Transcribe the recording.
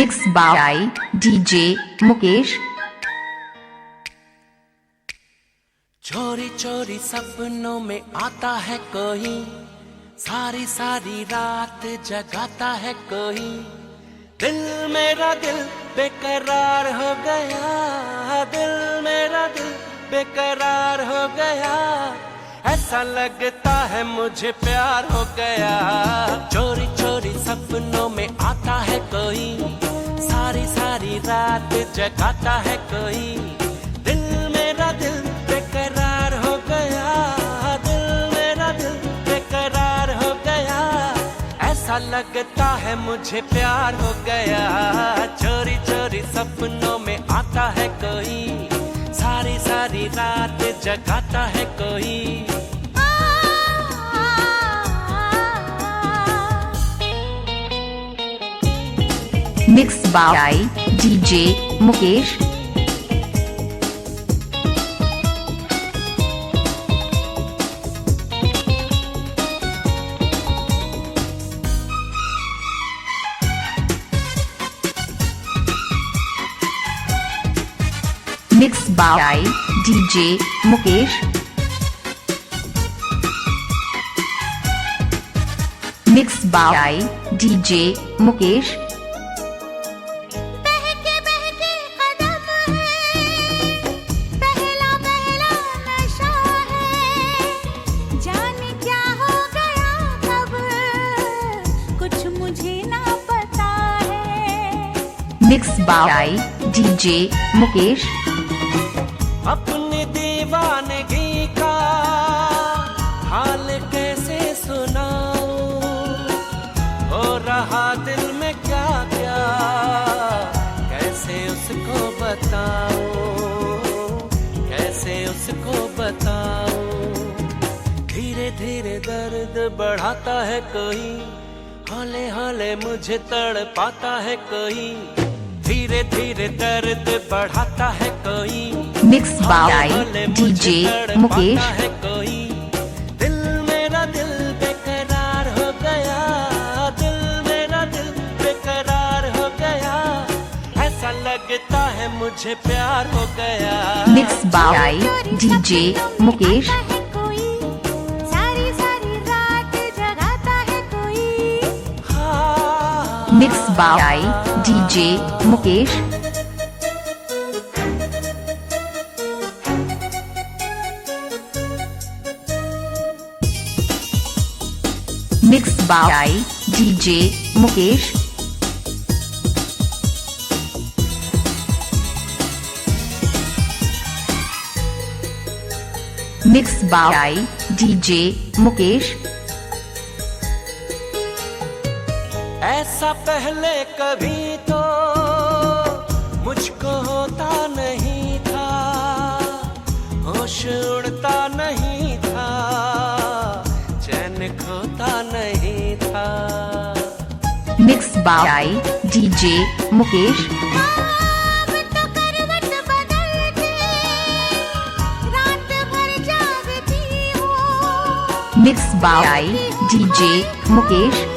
Mix by DJ Mukesh. चोरी चोरी सपनों में आता है कोई, सारी सारी रात जगाता है कोई। दिल मेरा दिल बेकरार हो गया, दिल मेरा दिल बेकरार हो गया। ऐसा लगता है मुझे प्यार हो गया। चोरी चोरी सपनों में आता है कोई, सारी सारी रात जगाता है कोई। दिल मेरा दिल बेकरार हो गया, दिल मेरा दिल बेकरार हो गया। ऐसा लगता है मुझे प्यार हो गया। चोरी चोरी सपनों में आता है कोई, सारी सारी रात जगाता है कोई। Mix by DJ Mukesh. Mix by DJ Mukesh. Mix by DJ Mukesh. बहके बहके कदम है, पहला पहला नशा है। जाने क्या हो गया कब, कुछ मुझे ना पता है। Mix by DJ Mukesh. अपनी दीवानगी का हाल कैसे सुनाऊं, हो रहा दिल में क्या क्या, कैसे उसको बताऊं, कैसे उसको बताऊं। धीरे धीरे दर्द बढ़ाता है कोई, हौले हौले मुझे तड़पाता है कोई। धीरे धीरे दर्द बढ़ाता है कोई, मिक्स बाय डीजे मुकेश। है कोई। दिल मेरा दिल बेकरार हो गया, दिल मेरा दिल बेकरार हो गया। ऐसा लगता है मुझे प्यार हो गया। Mix by DJ Mukesh. आता है कोई, सारी सारी रात जगाता है कोई। हाँ। Mix by DJ Mukesh. Mix by DJ Mukesh. Mix by DJ Mukesh. ऐसा पहले कभी तो मुझको होता नहीं था, होश उड़ता नहीं था, चैन खोता नहीं था। Mix by DJ Mukesh. अब तो करवट बदल के रात भर जागती हूँ। Mix by DJ Mukesh.